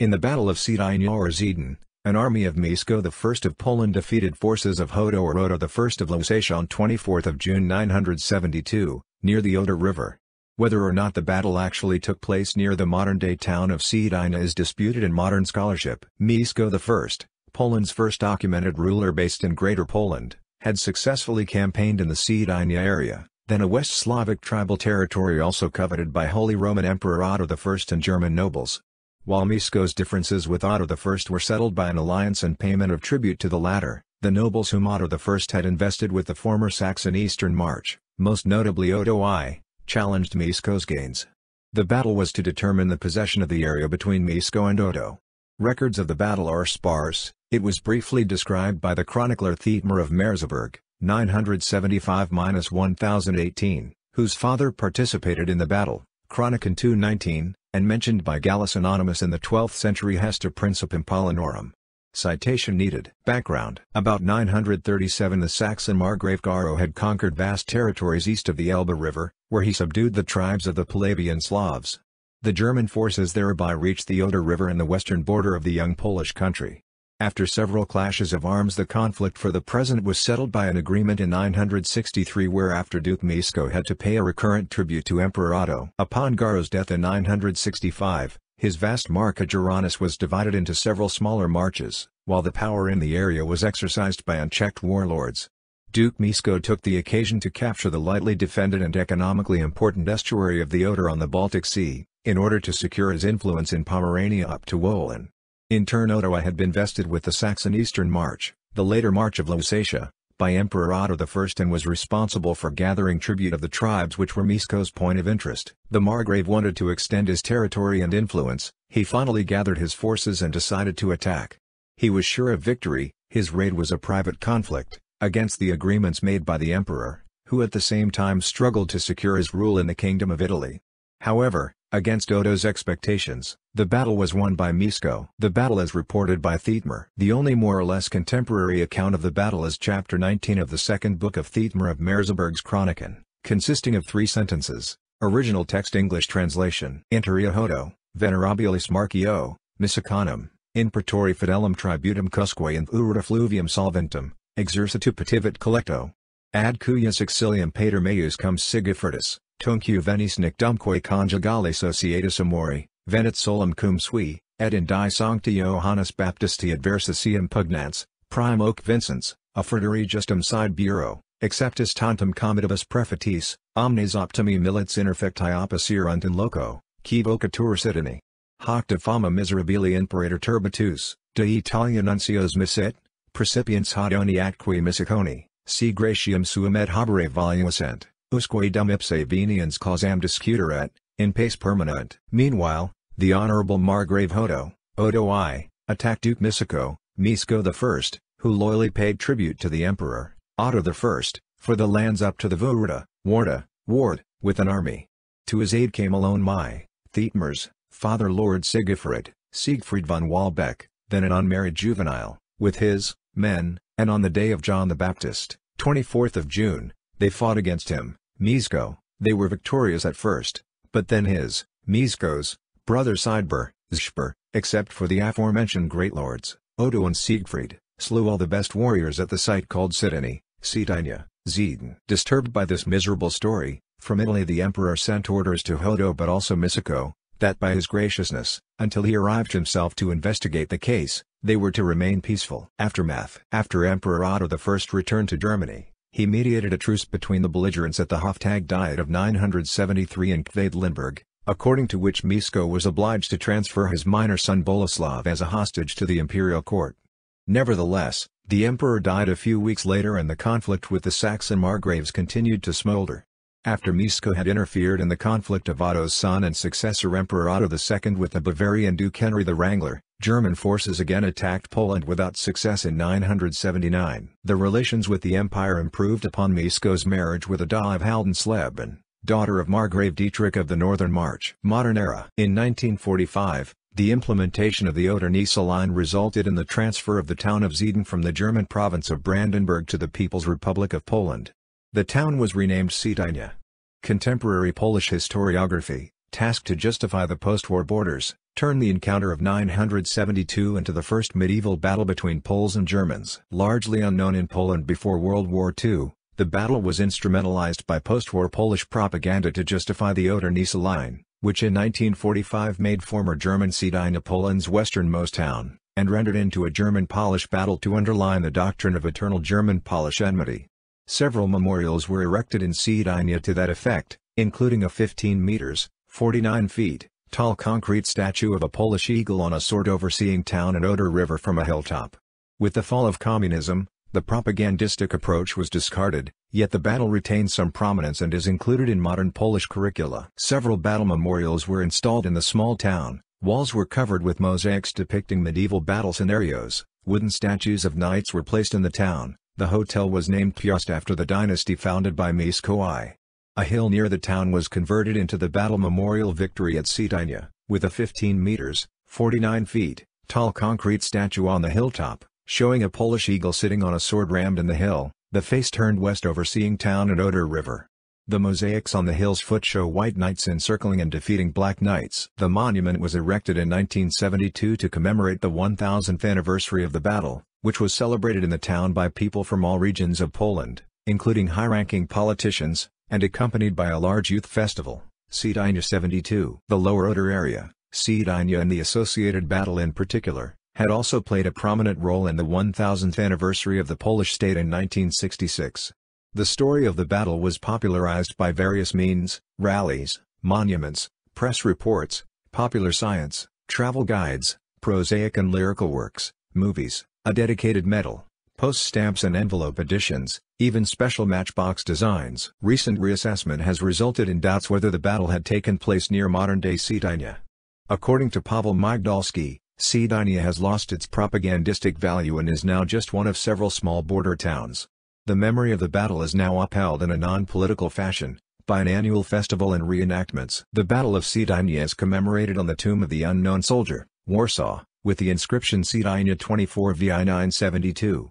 In the Battle of Siedlce or Zieten, an army of Mieszko I of Poland defeated forces of Hodo or Odo I of Lusatia on 24 June 972, near the Oder River. Whether or not the battle actually took place near the modern-day town of Siedlce is disputed in modern scholarship. Mieszko I, Poland's first documented ruler based in Greater Poland, had successfully campaigned in the Siedlce area, then a West Slavic tribal territory also coveted by Holy Roman Emperor Otto I and German nobles. While Mieszko's differences with Otto I were settled by an alliance and payment of tribute to the latter, the nobles whom Otto I had invested with the former Saxon Eastern March, most notably Odo I, challenged Mieszko's gains. The battle was to determine the possession of the area between Mieszko and Odo. Records of the battle are sparse. It was briefly described by the chronicler Thietmar of Merseburg, 975-1018, whose father participated in the battle, Chronicon 219, and mentioned by Gallus Anonymous in the 12th century Hesta Principum Paulinorum. Citation needed. Background. About 937 the Saxon Margrave Garo had conquered vast territories east of the Elbe River, where he subdued the tribes of the Polabian Slavs. The German forces thereby reached the Oder River and the western border of the young Polish country. After several clashes of arms the conflict for the present was settled by an agreement in 963 whereafter Duke Mieszko had to pay a recurrent tribute to Emperor Otto. Upon Garo's death in 965, his vast Marca Geranus was divided into several smaller marches, while the power in the area was exercised by unchecked warlords. Duke Mieszko took the occasion to capture the lightly defended and economically important estuary of the Oder on the Baltic Sea, in order to secure his influence in Pomerania up to Wohlen. In turn Odo I had been vested with the Saxon Eastern March, the later March of Lusatia, by Emperor Otto I and was responsible for gathering tribute of the tribes which were Mieszko's point of interest. The Margrave wanted to extend his territory and influence. He finally gathered his forces and decided to attack. He was sure of victory. His raid was a private conflict, against the agreements made by the emperor, who at the same time struggled to secure his rule in the Kingdom of Italy. However, against Odo's expectations, the battle was won by Mieszko. The battle is reported by Thietmar. The only more or less contemporary account of the battle is chapter 19 of the second book of Thietmar of Merseburg's Chronicon, consisting of 3 sentences. Original text English translation. Inter ea Hodo, venerabilis Marcio, Miescanum, in praetori fidelum tributum cusque in urta fluvium solventum, exercitu pativit collecto. Ad cuia exilium pater meus cum Sigifridus, tuncu venis nictumque conjugale societas amori, venit solum cum sui, et in die sancti Johannes Baptisti adversium pugnans, prime oak Vincens, a frateri justum side bureau, exceptis tantum comedibus prefatis, omnes optimi milits interfecti opposirunt in loco, qui vocatur Sidoni. Hoc de fama miserabili imperator turbitus, de Italia nuncios missit, precipiens hodoni atque misiconi, si gratium suum et habere voluisent, usque dum ipse veniens causam discuteret, in pace permanent. Meanwhile, the Honorable Margrave Hodo, Odo I, attacked Duke Mieszko I, who loyally paid tribute to the Emperor, Otto I, for the lands up to the Voruda, Ward, with an army. To his aid came alone Thietmar's father Lord Siegfried von Walbeck, then an unmarried juvenile, with his men, and on the day of John the Baptist, 24th of June, they fought against him, Mieszko. They were victorious at first, but then Mieszko's, brother Sideber, except for the aforementioned great lords, Odo and Siegfried, slew all the best warriors at the site called Sidoni, Zieten. Disturbed by this miserable story, from Italy the emperor sent orders to Hodo but also Mieszko, that by his graciousness, until he arrived himself to investigate the case, they were to remain peaceful. Aftermath. After Emperor Otto I returned to Germany, he mediated a truce between the belligerents at the Hoftag Diet of 973 in Quedlinburg, according to which Mieszko was obliged to transfer his minor son Boleslav as a hostage to the imperial court. Nevertheless, the emperor died a few weeks later and the conflict with the Saxon Margraves continued to smolder. After Mieszko had interfered in the conflict of Otto's son and successor Emperor Otto II with the Bavarian Duke Henry the Wrangler, German forces again attacked Poland without success in 979. The relations with the empire improved upon Mieszko's marriage with Ada of Haldensleben, daughter of Margrave Dietrich of the Northern March. Modern era. In 1945, the implementation of the Oder-Neisse line resulted in the transfer of the town of Zieten from the German province of Brandenburg to the People's Republic of Poland. The town was renamed Siedlce. Contemporary Polish historiography, tasked to justify the post-war borders, turned the encounter of 972 into the first medieval battle between Poles and Germans. Largely unknown in Poland before World War II, the battle was instrumentalized by post-war Polish propaganda to justify the Oder-Neisse Line, which in 1945 made former German Siedlce Poland's westernmost town, and rendered into a German-Polish battle to underline the doctrine of eternal German-Polish enmity. Several memorials were erected in Siedlce to that effect, including a 15 meters (49 feet) tall concrete statue of a Polish eagle on a sword overseeing town and Oder River from a hilltop. With the fall of communism, the propagandistic approach was discarded, yet the battle retains some prominence and is included in modern Polish curricula. Several battle memorials were installed in the small town, walls were covered with mosaics depicting medieval battle scenarios, wooden statues of knights were placed in the town, the hotel was named Piast after the dynasty founded by Mikołaj. A hill near the town was converted into the battle memorial Victory at Siedlce, with a 15 meters (49 feet) tall concrete statue on the hilltop, showing a Polish eagle sitting on a sword rammed in the hill, the face turned west overseeing town and Oder River. The mosaics on the hill's foot show white knights encircling and defeating black knights. The monument was erected in 1972 to commemorate the 1000th anniversary of the battle, which was celebrated in the town by people from all regions of Poland, including high-ranking politicians, and accompanied by a large youth festival, Siedlce 72. The Lower Oder area, Siedlce and the associated battle in particular, had also played a prominent role in the 1000th anniversary of the Polish state in 1966. The story of the battle was popularized by various means, rallies, monuments, press reports, popular science, travel guides, prosaic and lyrical works, movies, a dedicated medal, post stamps and envelope editions, even special matchbox designs. Recent reassessment has resulted in doubts whether the battle had taken place near modern-day Siedlce. According to Paweł Migdalski, Siedlce has lost its propagandistic value and is now just one of several small border towns. The memory of the battle is now upheld in a non-political fashion, by an annual festival and reenactments. The Battle of Siedlce is commemorated on the tomb of the unknown soldier, Warsaw, with the inscription Siedlce 24 VI 972.